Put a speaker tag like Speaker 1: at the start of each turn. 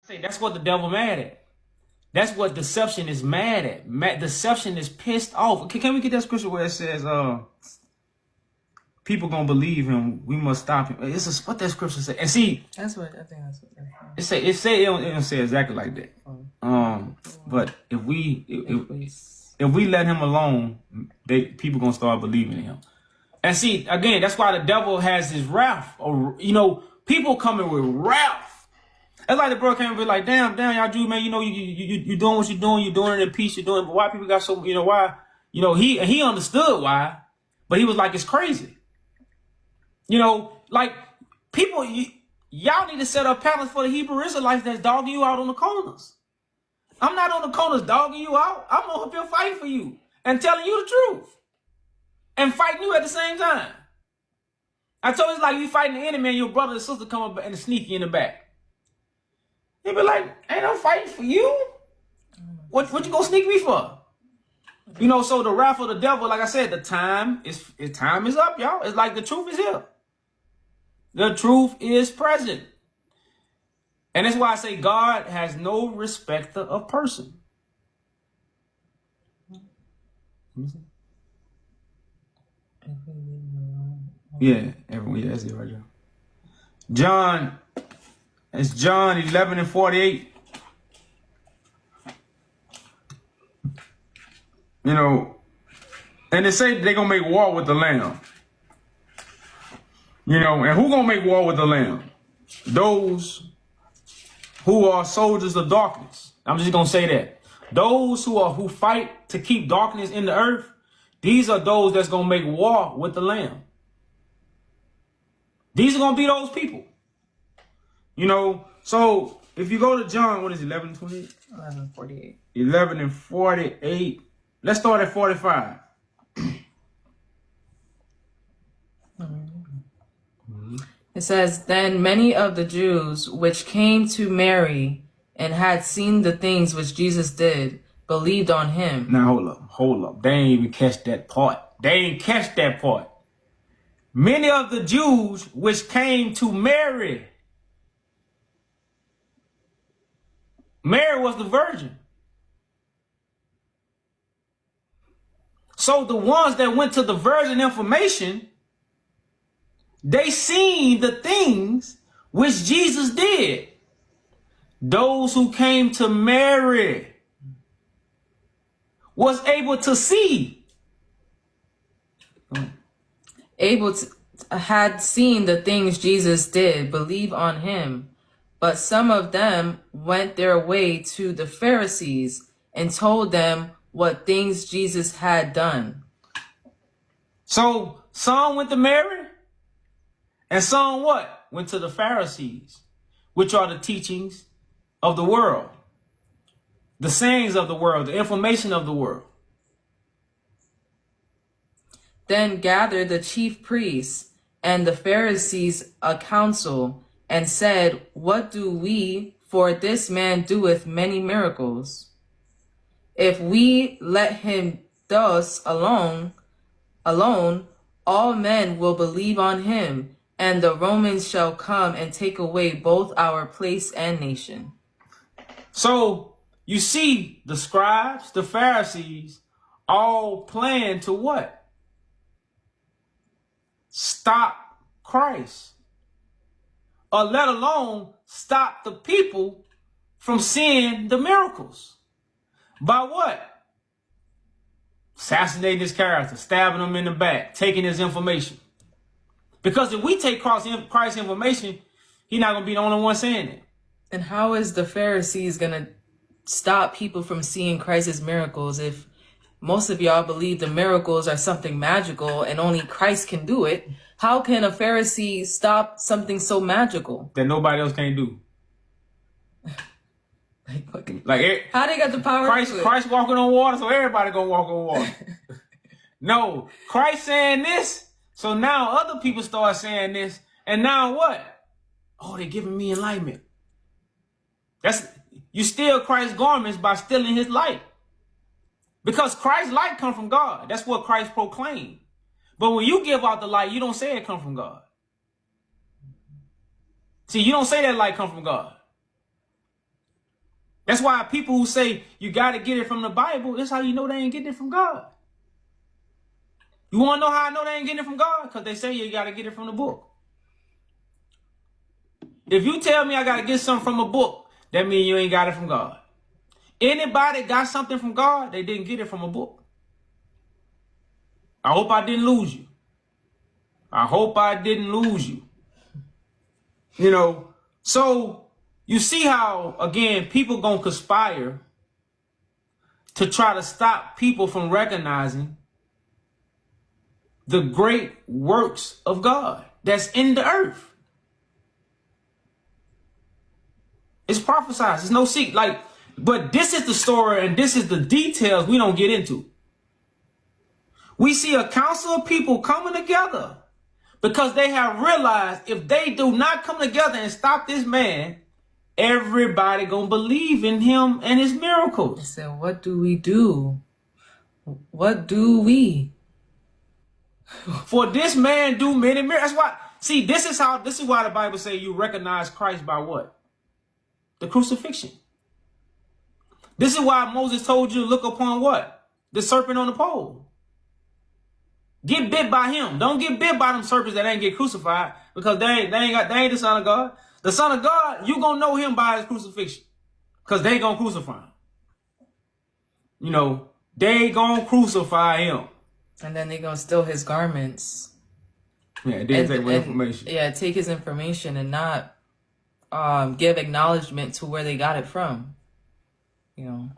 Speaker 1: Say that's what the devil mad at. That's what deception is mad at. Deception is pissed off. Can we get that scripture where it says, people gonna believe him, we must stop him. What that scripture say? And see,
Speaker 2: that's what I think. That's what
Speaker 1: it don't say exactly like that. But if we let him alone, people gonna start believing in him. And see, again, that's why the devil has his wrath. Or people coming with wrath. That's like the bro came and be like, damn, y'all Jew, man, you doing what you're doing it in peace, you're doing it, but why people got so, why? He understood why, but he was like, it's crazy. Like people, y'all need to set up panels for the Hebrew Israelites that's dogging you out on the corners. I'm not on the corners dogging you out. I'm up here fighting for you and telling you the truth and fighting you at the same time. I told you it's like you fighting the enemy and your brother and sister come up and sneak you in the back. They be like, ain't no fighting for you. What you gonna sneak me for? So the wrath of the devil, like I said, the time is up, y'all. It's like the truth is here. The truth is present. And that's why I say God has no respecter of person. Yeah, everyone, yeah, that's it right there. John 11:48. And they say they're gonna make war with the Lamb. And who gonna make war with the Lamb? Those who are soldiers of darkness. I'm just gonna say that. Those who fight to keep darkness in the earth, these are those that's gonna make war with the Lamb. These are gonna be those people. So if you go to John, what is it, 11:28?
Speaker 2: 11:48.
Speaker 1: 11:48. Let's start at 45.
Speaker 2: It says, then many of the Jews which came to Mary and had seen the things which Jesus did, believed on him.
Speaker 1: Now hold up. They ain't even catch that part. Many of the Jews which came to Mary. Mary was the virgin. So the ones that went to the virgin information, they seen the things which Jesus did. Those who came to Mary was able to see.
Speaker 2: Had seen the things Jesus did, believe on him. But some of them went their way to the Pharisees and told them what things Jesus had done.
Speaker 1: So some went to Mary and some what? Went to the Pharisees, which are the teachings of the world, the sayings of the world, the information of the world.
Speaker 2: Then gathered the chief priests and the Pharisees a council, and said, what do we? For this man doeth many miracles. If we let him thus alone, all men will believe on him, and the Romans shall come and take away both our place and nation.
Speaker 1: So you see the scribes, the Pharisees, all plan to what? Stop Christ. Or let alone stop the people from seeing the miracles. By what? Assassinating his character, stabbing him in the back, taking his information. Because if we take Christ's information, he's not going to be the only one saying it.
Speaker 2: And how is the Pharisees going to stop people from seeing Christ's miracles if most of y'all believe the miracles are something magical and only Christ can do it? How can a Pharisee stop something so magical
Speaker 1: that nobody else can do?
Speaker 2: How they got the power?
Speaker 1: Christ walking on water, so everybody gonna walk on water. No, Christ saying this, so now other people start saying this, and now what? Oh, they're giving me enlightenment. You steal Christ's garments by stealing his light. Because Christ's light comes from God. That's what Christ proclaimed. But when you give out the light, you don't say it come from God. See, you don't say that light come from God. That's why people who say you got to get it from the Bible, that's how you know they ain't getting it from God. You want to know how I know they ain't getting it from God? Because they say you got to get it from the book. If you tell me I got to get something from a book, that means you ain't got it from God. Anybody got something from God, they didn't get it from a book. I hope I didn't lose you. I hope I didn't lose you. You know, so you see how, again, people gonna conspire to try to stop people from recognizing the great works of God that's in the earth. It's prophesied. It's no secret. Like, but this is the story and this is the details we don't get into. We see a council of people coming together because they have realized if they do not come together and stop this man, everybody gonna believe in him and his
Speaker 2: They
Speaker 1: miracles.
Speaker 2: said, what do we do? What do we?
Speaker 1: For this man do many miracles. That's why, see, this is why the Bible say you recognize Christ by what? The crucifixion. This is why Moses told you to look upon what? The serpent on the pole. Get bit by him. Don't get bit by them serpents that ain't get crucified, because they ain't the Son of God. The Son of God, you gonna know him by his crucifixion, because they gonna crucify him. You know, they gonna crucify him.
Speaker 2: And then they gonna steal his garments.
Speaker 1: Yeah, they take my information.
Speaker 2: Yeah, take his information and not give acknowledgement to where they got it from. You know.